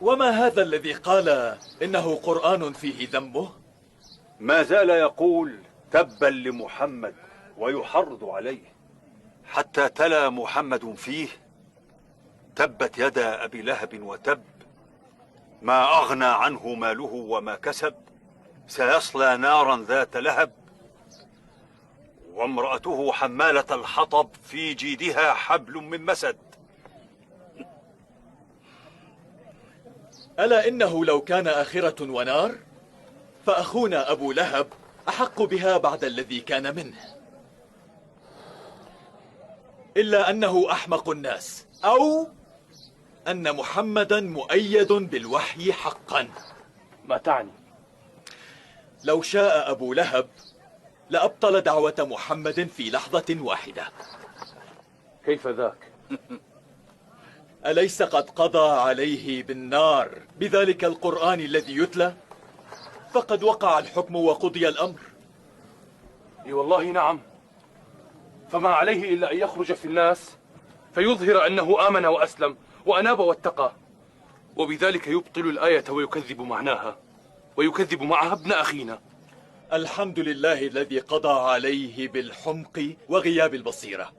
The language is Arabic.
وما هذا الذي قال إنه قرآن فيه ذمه؟ ما زال يقول تبا لمحمد ويحرض عليه، حتى تلا محمد فيه: تبت يدا أبي لهب وتب، ما أغنى عنه ماله وما كسب، سيصلى نارا ذات لهب، وامرأته حمالة الحطب في جيدها حبل من مسد. ألا إنه لو كان آخرة ونار فأخونا أبو لهب أحق بها بعد الذي كان منه، إلا أنه أحمق الناس، أو أن محمدا مؤيد بالوحي حقا. ما تعني؟ لو شاء أبو لهب لأبطل دعوة محمد في لحظة واحدة. كيف ذاك؟ أليس قد قضى عليه بالنار بذلك القرآن الذي يتلى؟ فقد وقع الحكم وقضي الأمر. اي والله نعم، فما عليه إلا أن يخرج في الناس فيظهر أنه آمن وأسلم وأناب واتقى، وبذلك يبطل الآية ويكذب معناها ويكذب معها ابن أخينا. الحمد لله الذي قضى عليه بالحمق وغياب البصيرة.